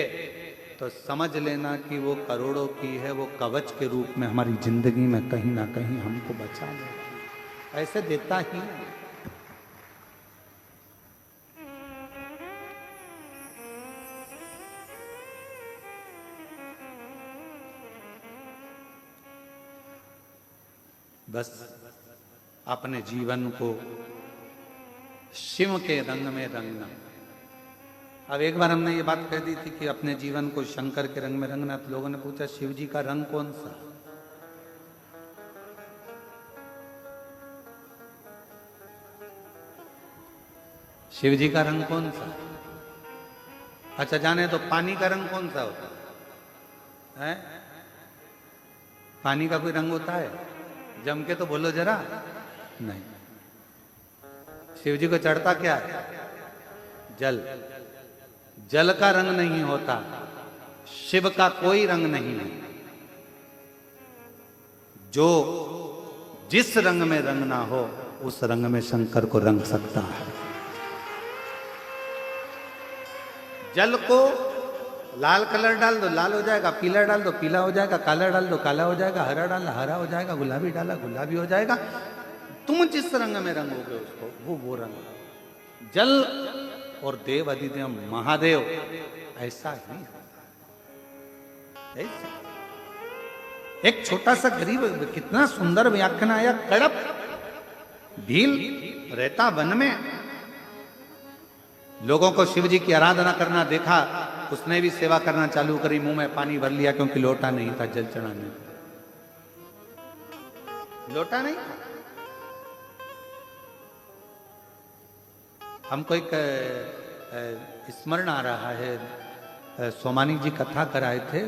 तो समझ लेना कि वो करोड़ों की है, वो कवच के रूप में हमारी जिंदगी में कहीं ना कहीं हमको बचा ले, ऐसे देता ही है। बस अपने जीवन को शिव के रंग में रंगना। अब एक बार हमने ये बात कह दी थी कि अपने जीवन को शंकर के रंग में रंगना, तो लोगों ने पूछा शिव जी का रंग कौन सा? शिव जी का रंग कौन सा? अच्छा जाने तो पानी का रंग कौन सा होता है? पानी का कोई रंग होता है? जम के तो बोलो जरा। नहीं। शिव जी को चढ़ता क्या है? जल। जल का रंग नहीं होता, शिव का कोई रंग नहीं है। जो जिस रंग में रंगना हो उस रंग में शंकर को रंग सकता है। जल को लाल कलर डाल दो लाल हो जाएगा, पीला डाल दो पीला हो जाएगा, काला डाल दो काला हो जाएगा, हरा डाला हरा हो जाएगा, गुलाबी डाला गुलाबी हो जाएगा। तुम जिस रंग में रंगोगे उसको वो रंग। जल और देव अधिदेव महादेव ऐसा ही ऐसा। एक छोटा सा गरीब, कितना सुंदर व्याख्यान आया। कड़प भील रहता वन में, लोगों को शिव जी की आराधना करना देखा, उसने भी सेवा करना चालू करी। मुंह में पानी भर लिया क्योंकि लोटा नहीं था जल चढ़ाने, लोटा नहीं था। हमको एक स्मरण आ रहा है, सोमानी जी कथा कराए थे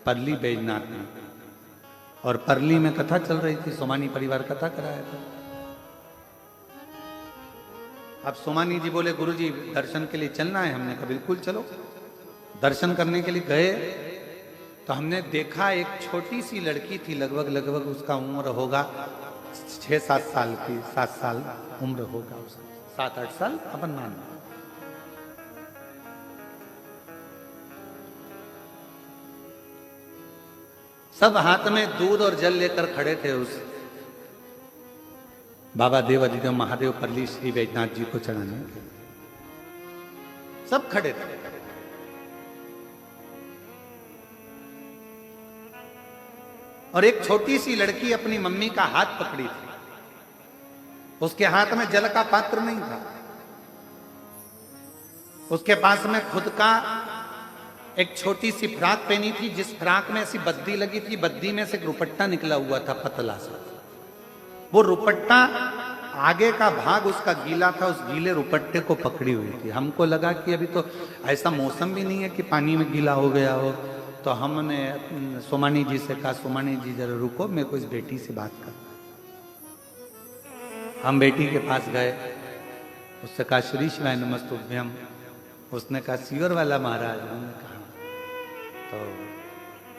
परली बैजनाथ में, और परली में कथा चल रही थी, सोमानी परिवार कथा कराया था। अब सोमानी जी बोले गुरुजी दर्शन के लिए चलना है। हमने कहा बिल्कुल चलो। दर्शन करने के लिए गए तो हमने देखा एक छोटी सी लड़की थी, लगभग उसका उम्र होगा 6-7 साल की, 7 साल उम्र होगा उसका, 7-8 साल अपन मान। सब हाथ में दूध और जल लेकर खड़े थे उस बाबा देवाधिदेव महादेव पल्ली श्री वैद्यनाथ जी को चढ़ाने के। सब खड़े थे। और एक छोटी सी लड़की अपनी मम्मी का हाथ पकड़ी थी। उसके हाथ में जल का पात्र नहीं था। उसके पास में खुद का एक छोटी सी फ्राक पहनी थी, जिस फ्राक में ऐसी बद्दी लगी थी, बद्दी में से एक रुपट्टा निकला हुआ था पतला सा। वो रुपट्टा आगे का भाग उसका गीला था, उस गीले रुपट्टे को पकड़ी हुई थी। हमको लगा कि अभी तो ऐसा मौसम भी नहीं है कि पानी में गीला हो गया हो, तो हमने सोमानी जी से कहा सोमानी जी जरा रुको, मेरे को इस बेटी से बात कर। हम बेटी के पास गए, उससे कहा श्री शिवाय नमस्तुभ्यम। उसने कहा सीवर वाला महाराज। हमने कहा तो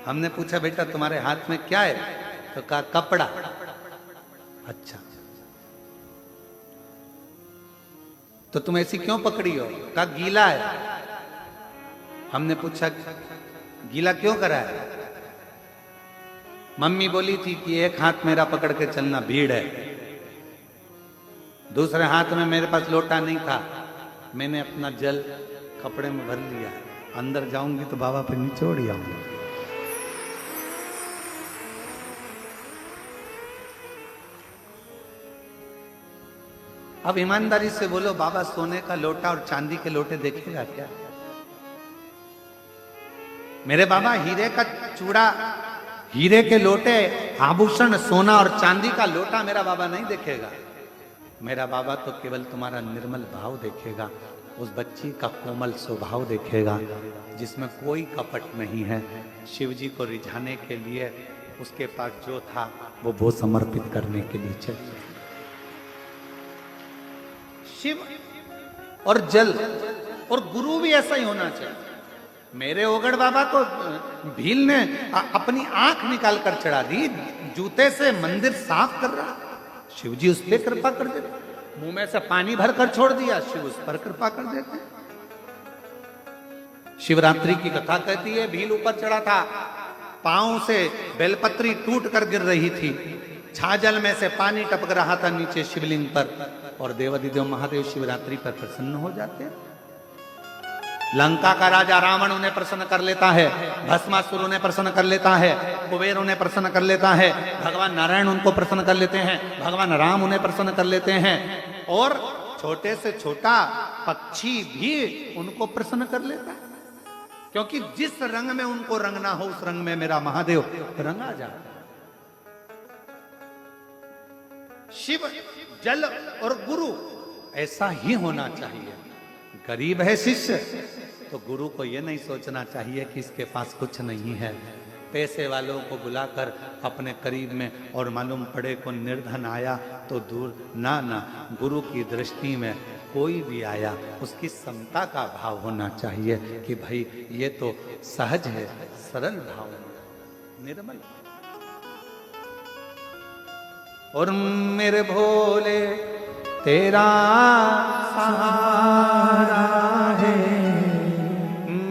हमने पूछा बेटा तुम्हारे हाथ में क्या है? तो कहा कपड़ा। अच्छा तो तुम ऐसी क्यों पकड़ी हो? कहा गीला है। हमने पूछा गीला क्यों करा है? मम्मी बोली थी कि एक हाथ मेरा पकड़ के चलना, भीड़ है। दूसरे हाथ में मेरे पास लोटा नहीं था, मैंने अपना जल कपड़े में भर लिया। अंदर जाऊंगी तो बाबा पे निचोड़ ही आऊंगा। अब ईमानदारी से बोलो, बाबा सोने का लोटा और चांदी के लोटे देखेगा क्या? मेरे बाबा हीरे का चूड़ा, हीरे के लोटे, आभूषण, सोना और चांदी का लोटा मेरा बाबा नहीं देखेगा। मेरा बाबा तो केवल तुम्हारा निर्मल भाव देखेगा, उस बच्ची का कोमल स्वभाव देखेगा जिसमें कोई कपट नहीं है। शिव जी को रिझाने के लिए उसके पास जो था वो समर्पित करने के लिए चले। शिव और जल और गुरु भी ऐसा ही होना चाहिए। मेरे ओगड़ बाबा को भील ने अपनी आंख निकाल कर चढ़ा दी, जूते से मंदिर साफ कर रहा। शिव जी उस पर कृपा कर देते। मुंह में से पानी भर कर छोड़ दिया, शिव उस पर कृपा कर देते। शिवरात्रि की कथा कहती है, भील ऊपर चढ़ा था, पांव से बेलपत्री टूट कर गिर रही थी, छाजल में से पानी टपक रहा था नीचे शिवलिंग पर, और देवाधिदेव महादेव शिवरात्रि पर प्रसन्न हो जाते हैं। लंका का राजा रावण उन्हें प्रसन्न कर लेता है, भस्मासुर उन्हें प्रसन्न कर लेता है, कुबेर उन्हें प्रसन्न कर लेता है, भगवान नारायण उनको प्रसन्न कर लेते हैं, भगवान राम उन्हें प्रसन्न कर लेते हैं, और छोटे से छोटा पक्षी भी उनको प्रसन्न कर लेता है। क्योंकि जिस रंग में उनको रंगना हो उस रंग में मेरा महादेव रंगा जाए। शिव, जल और गुरु ऐसा ही होना चाहिए। गरीब है शिष्य तो गुरु को यह नहीं सोचना चाहिए कि इसके पास कुछ नहीं है। पैसे वालों को बुलाकर अपने करीब में, और मालूम पड़े को निर्धन आया तो दूर ना, गुरु की दृष्टि में कोई भी आया उसकी समता का भाव होना चाहिए कि भाई ये तो सहज है, सरल भाव, निर्मल। और मेरे भोले तेरा सहारा है,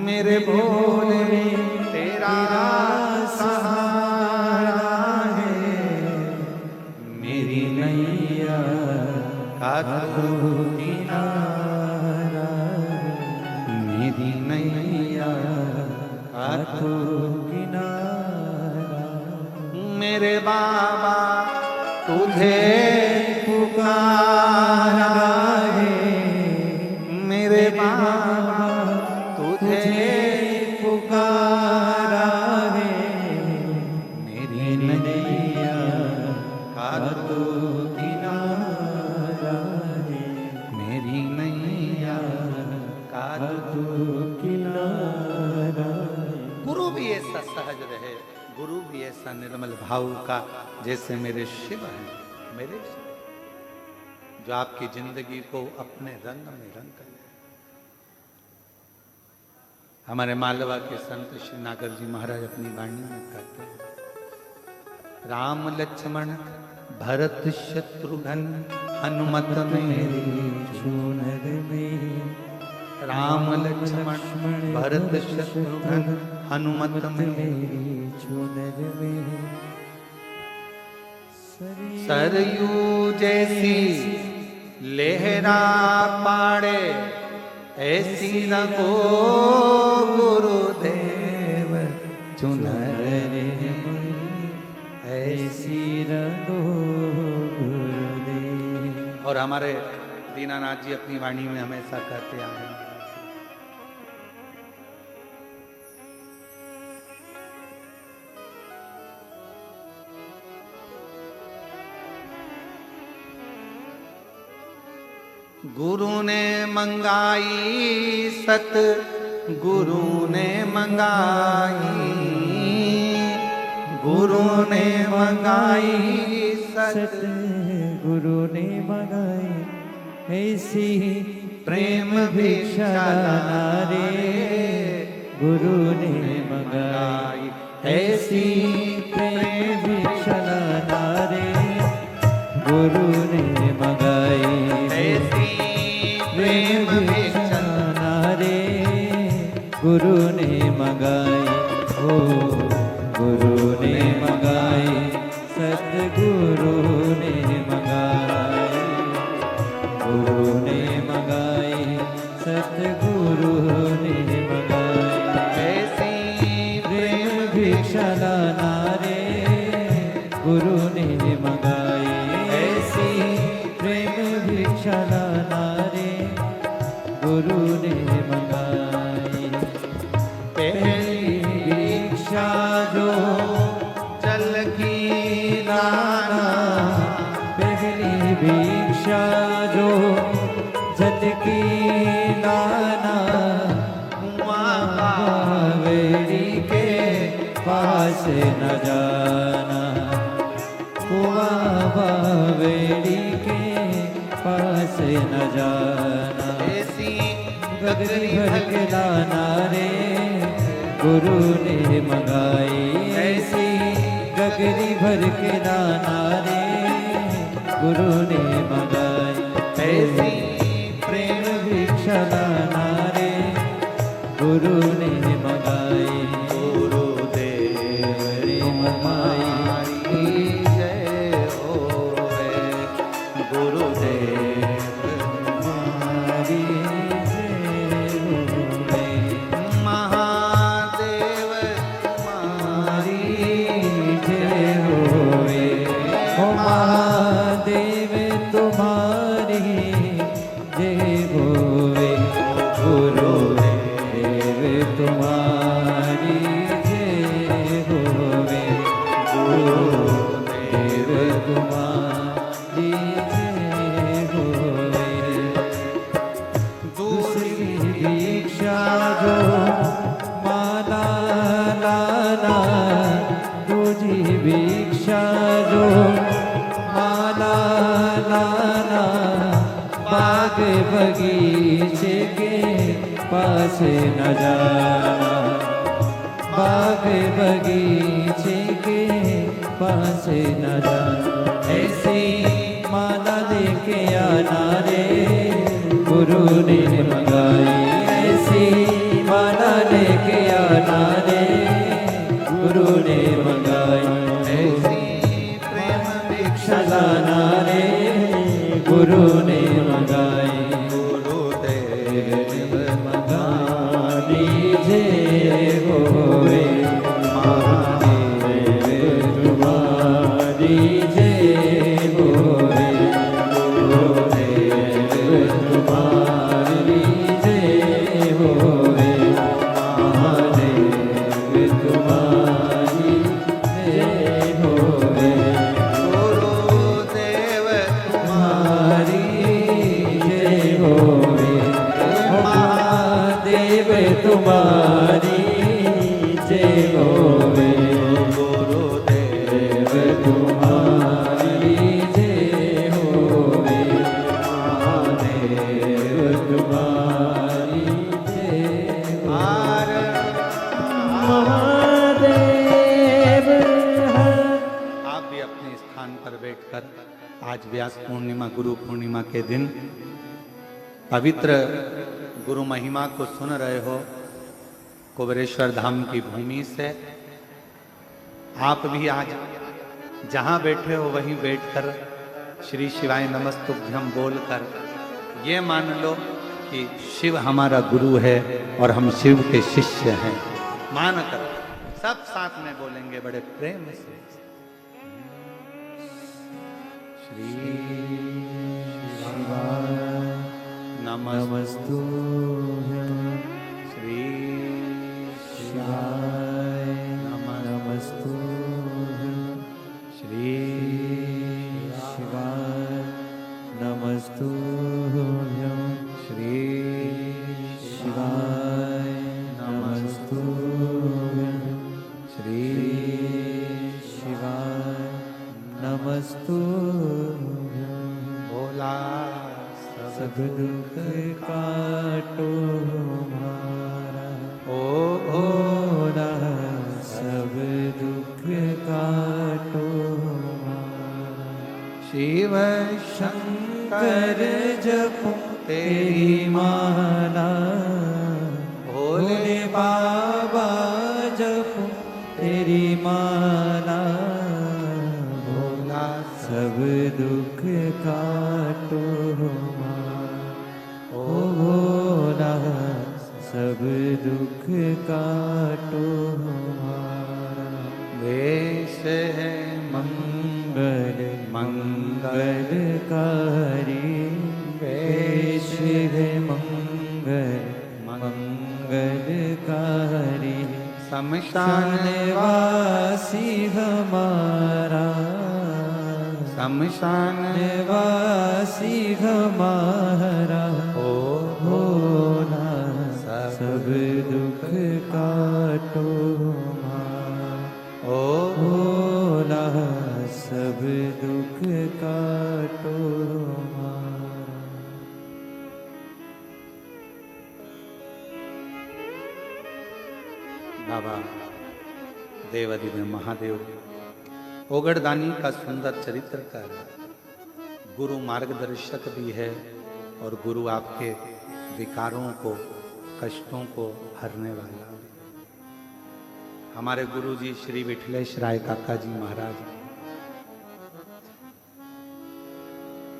मेरे भोले तेरा सहारा है, मेरी नैया का तू किनारा, मेरी नैया का तू किनारा। मेरे बाबा तुझे पुकारा है, मेरे बाबा तुझे पुकारा है, मेरी नैया का तू किनारा है, मेरी नैया का तू किनारा। गुरु भी ऐसा सहज रहे, गुरु भी ऐसा निर्मल भाव का जैसे मेरे शिव हैं, मेरे शिव। जो आपकी जिंदगी को अपने रंग में रंग कर दे। हमारे मालवा के संत श्री नागर जी महाराज अपनी वाणी में कहते हैं, राम लक्ष्मण भरत शत्रुघ्न हनुमत मेरी चुनर में, राम लक्ष्मण भरत शत्रुघ्न हनुमत मेरी चुनर में, सरयू जैसी लहरा पाड़े ऐसी न को गुरुदेव चुनर ऐसी रंगो गुरुदेव। और हमारे दीनानाथ जी अपनी वाणी में हमेशा कहते आए हैं, गुरु ने मंगाई सत गुरु ने मंगाई, गुरु ने मंगाई सत गुरु ने मंगाई ऐसी प्रेम भिक्षा रे, गुरु ने मंगाई ऐसी प्रेम भिक्षा रे, गुरु ने मंगाई ऐसी प्रेम भिक्षा रे, गुरु ने मंगाई ओ गुरु ने मंगाई, सतगुरु ने मंगाई, गुरु ने मंगाई, सतगुरु ने मंगाई ऐसी प्रेम भिक्षा रे, गुरु ने मंगाई ऐसी प्रेम भिक्षा रे, गुरु ने मंगाई पहली भिक्षा जो जल की नाना, पहली भिक्षा जो जल की नाना, वेड़ी के पास न जाना, वेड़ी के पास न जाना, ऐसी गगरी भर के लाना रे, गुरु ने मंगाई ऐसी गगरी भर के लाना रे, गुरु ने मंगाई ऐसी प्रेम भिक्षा लाना रे, गुरु ने मंगाई गुरुदेव रे मंगाई जय होवे, गुरुदेव हमारी जय होवे, महादेव हमारी जय होवे, ओ महादेव तुम्हारी जय होवे, गुरुदेव तुम्हारी जय होवे, गुरुदेव तुम्हारी जय होवे, दूसरी दीक्षा जो माला लाना, दूसरी भिक्षा जो माला लाना, बाग बगीचे के पास न जाना, बाग बगीचे के पास न जाना, ऐसी माला लेके आना रे, गुरु ने मंगाई ऐसी माला लेके आना रे, गुरु ने मंगाई ऐसी प्रेम भिक्षा लाना रे, गुरु ने मंगाई गुरुदेव मंगाई जय होवे, महादेव तुम्हारी जय होवे, गुरुदेव तुम्हारी जय भी अपने स्थान पर बैठकर आज व्यास पूर्णिमा गुरु पूर्णिमा के दिन पवित्र गुरु महिमा को सुन रहे हो कुबेरेश्वर धाम की भूमि से। आप भी आज जहां बैठे हो वहीं बैठकर श्री शिवाय नमस्तुभ्यम बोलकर ये मान लो कि शिव हमारा गुरु है और हम शिव के शिष्य हैं। मानकर सब साथ में बोलेंगे बड़े प्रेम से। श्री शिवाय नमस्तुभ्यं श्री शिवाय नमस्तुभ्यं श्री शिवाय नमस्तुभ्यं श्री शिवाय नमस्तुभ्यं श्री शिवाय नमस्तुभ्यं भोला सब दुख काटो हमारा ओ भोला सब दुख काटो हमारा शिव शंकर जपो तेरी माला भोले बाबा जपो तेरी माला भोला सब दुख काटो हमारा ओ भोला सब दुख काटो हमारा वेश है मंगल मंगलकारी वेश है मंगल मंगलकारी शमशान वासी हमारा शमशान वासी हमारा ओ भोला सब दुख काटो हमारा ओ भोला सब दुख काटो हमारा। बाबा देवादिदेव महादेव ओगड़दानी का सुंदर चरित्र का गुरु मार्गदर्शक भी है और गुरु आपके विकारों को कष्टों को हरने वाला। हमारे गुरु जी श्री विठलेश राय काका जी महाराज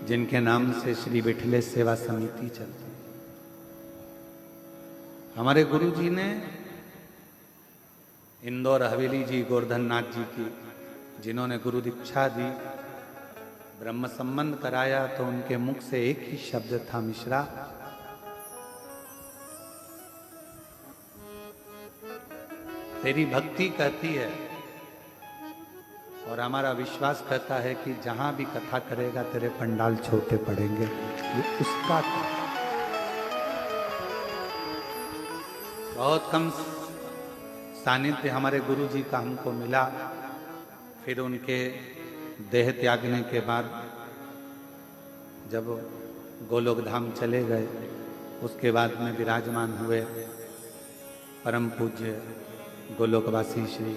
जिनके नाम से श्री विठलेश सेवा समिति चलती है। हमारे गुरु जी ने इंदौर हवेली जी गोवर्धन नाथ जी की जिन्होंने गुरु दीक्षा दी ब्रह्म संबंध कराया तो उनके मुख से एक ही शब्द था मिश्रा। तेरी भक्ति कहती है और हमारा विश्वास कहता है कि जहां भी कथा करेगा तेरे पंडाल छोटे पड़ेंगे। ये उसका था। बहुत कम सानिध्य हमारे गुरु जी का हमको मिला। फिर उनके देह त्यागने के बाद जब गोलोक धाम चले गए उसके बाद में विराजमान हुए परम पूज्य गोलोकवासी श्री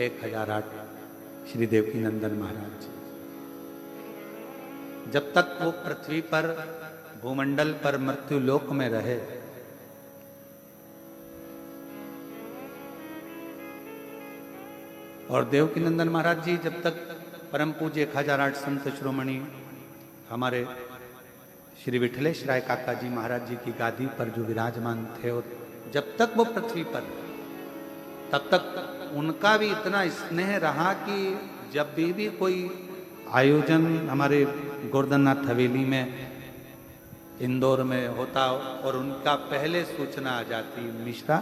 1008 श्री देवकी नंदन महाराज जी। जब तक वो पृथ्वी पर भूमंडल पर मृत्यु लोक में रहे और देवकी नंदन महाराज जी जब तक परम पूज्य 1008 संत श्रोमणी हमारे श्री विठलेश राय काका जी महाराज जी की गादी पर जो विराजमान थे और जब तक वो पृथ्वी पर तब तक उनका भी इतना स्नेह रहा कि जब भी कोई आयोजन हमारे गोवर्धननाथ हवेली में इंदौर में होता और उनका पहले सूचना आ जाती मिश्रा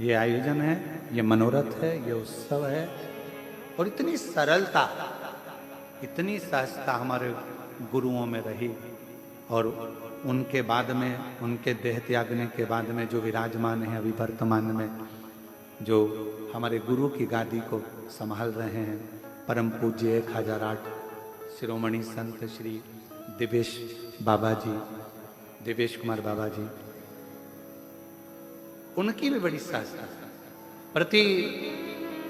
ये आयोजन है, ये मनोरथ है, ये उत्सव है। और इतनी सरलता इतनी सहजता हमारे गुरुओं में रही और उनके बाद में उनके देह त्यागने के बाद में जो विराजमान है अभी वर्तमान में जो हमारे गुरु की गादी को संभाल रहे हैं परम पूज्य 1008 शिरोमणि संत श्री दिवेश बाबा जी, दिवेश कुमार बाबा जी, उनकी भी बड़ी सहजता प्रति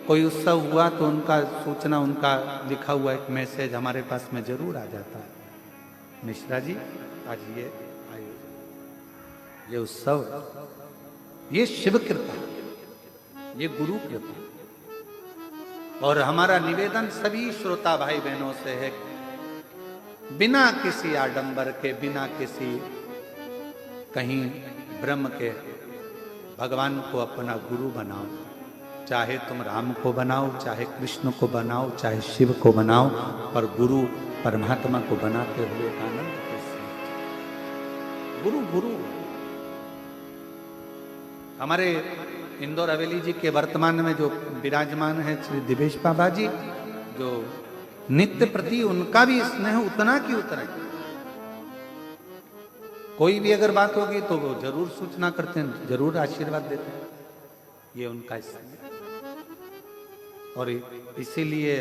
कोई उत्सव हुआ तो उनका सूचना, उनका लिखा हुआ एक मैसेज हमारे पास में जरूर आ जाता है, मिश्रा जी आज ये आयोजन, ये उत्सव, ये शिव कृपा, ये गुरु कृपा। और हमारा निवेदन सभी श्रोता भाई बहनों से है, बिना किसी आडंबर के, बिना किसी कहीं ब्रह्म के, भगवान को अपना गुरु बनाओ। चाहे तुम राम को बनाओ, चाहे कृष्ण को बनाओ, चाहे शिव को बनाओ, पर गुरु परमात्मा को बनाते हुए आनंद के साथ। गुरु गुरु हमारे इंदौर हवेली जी के वर्तमान में जो विराजमान है श्री दिवेश बाबा जी, जो नित्य प्रति उनका भी स्नेह उतना की उतना ही। कोई भी अगर बात होगी तो वो जरूर सूचना करते हैं, जरूर आशीर्वाद देते हैं, ये उनका स्नेह। और इसीलिए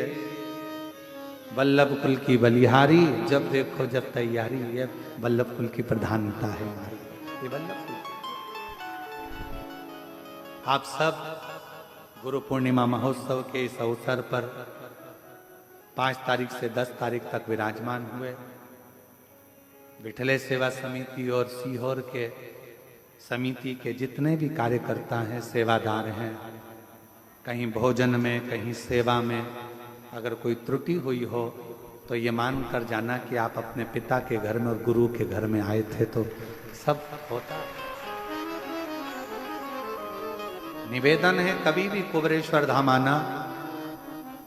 वल्लभ कुल की बलिहारी, जब देखो जब तैयारी, ये वल्लभ कुल की प्रधानता है हमारी, ये वल्लभ कुल। आप सब गुरु पूर्णिमा महोत्सव के इस अवसर पर 5 तारीख से 10 तारीख तक विराजमान हुए। विठले सेवा समिति और सीहोर के समिति के जितने भी कार्यकर्ता हैं, सेवादार हैं, कहीं भोजन में, कहीं सेवा में अगर कोई त्रुटि हुई हो तो ये मान कर जाना कि आप अपने पिता के घर में और गुरु के घर में आए थे, तो सब होता। निवेदन है, कभी भी कुबरेश्वर धाम आना,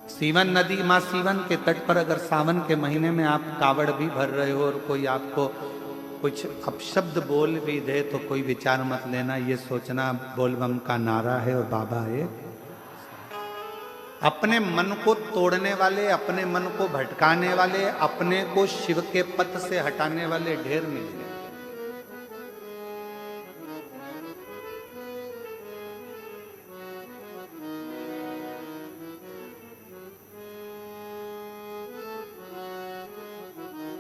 सीवन नदी, माँ सीवन के तट पर अगर सावन के महीने में आप कावड़ भी भर रहे हो और कोई आपको कुछ अपशब्द बोल भी दे तो कोई विचार मत लेना, ये सोचना बोलबम का नारा है और बाबा है। अपने मन को तोड़ने वाले, अपने मन को भटकाने वाले, अपने को शिव के पथ से हटाने वाले ढेर मिले।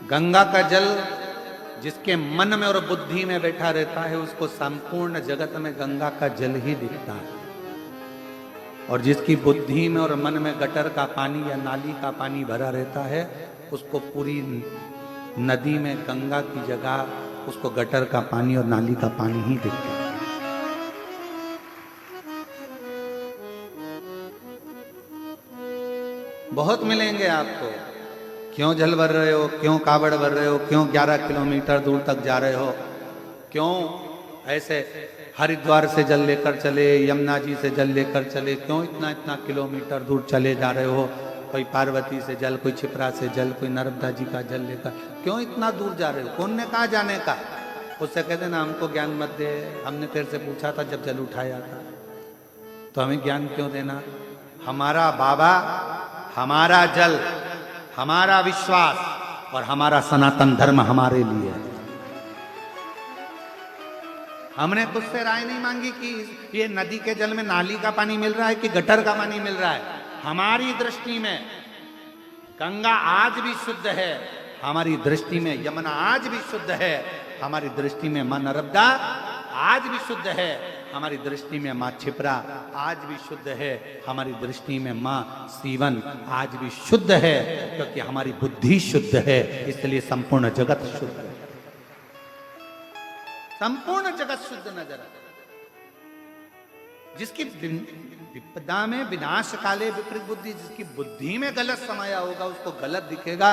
गंगा का जल जिसके मन में और बुद्धि में बैठा रहता है, उसको संपूर्ण जगत में गंगा का जल ही दिखता है। और जिसकी बुद्धि में और मन में गटर का पानी या नाली का पानी भरा रहता है, उसको पूरी नदी में गंगा की जगह उसको गटर का पानी और नाली का पानी ही दिखता है। बहुत मिलेंगे आपको, क्यों जल भर रहे हो, क्यों कावड़ भर रहे हो, क्यों 11 किलोमीटर दूर तक जा रहे हो, क्यों ऐसे हरिद्वार से जल लेकर चले, यमुना जी से जल लेकर चले, क्यों इतना इतना किलोमीटर दूर चले जा रहे हो, कोई पार्वती से जल, कोई छिपरा से जल, कोई नर्मदा जी का जल लेकर, क्यों इतना दूर जा रहे हो, कौन ने कहा जाने का? उससे कहते ना हमको ज्ञान मत दे, हमने तेरे से पूछा था जब जल उठाया था, तो हमें ज्ञान क्यों देना? हमारा बाबा, हमारा जल, हमारा विश्वास और हमारा सनातन धर्म हमारे लिए है। हमने तुझसे राय नहीं मांगी कि ये नदी के जल में नाली का पानी मिल रहा है कि गटर का पानी मिल रहा है। हमारी दृष्टि में गंगा आज भी शुद्ध है, हमारी दृष्टि में यमुना आज भी शुद्ध है, हमारी दृष्टि में मां नर्मदा आज भी शुद्ध है, हमारी दृष्टि में मां छिपरा आज भी शुद्ध है, हमारी दृष्टि में मां सीवन आज भी शुद्ध है, क्योंकि हमारी बुद्धि शुद्ध है, इसलिए संपूर्ण जगत शुद्ध है, संपूर्ण जगत शुद्ध नजर आता है। जिसकी विपदा में विनाश काले विपरीत बुद्धि, जिसकी बुद्धि में गलत समाया होगा उसको गलत दिखेगा,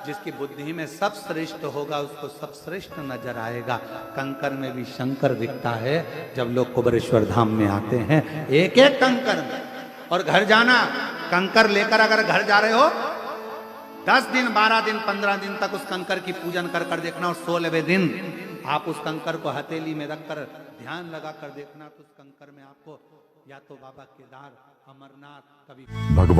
जिसकी बुद्धि में सब श्रेष्ठ होगा उसको सब श्रेष्ठ नजर आएगा। कंकर में भी शंकर दिखता है जब लोग कुबरेश्वर धाम में आते हैं, एक एक कंकर में। और घर जाना, कंकर लेकर अगर घर जा रहे हो 10 दिन 12 दिन 15 दिन तक उस कंकर की पूजन कर कर देखना, और 16वें दिन आप उस कंकर को हथेली में रखकर ध्यान लगा कर देखना, तो उस कंकर में आपको या तो बाबा केदार, अमरनाथ, कभी भगवान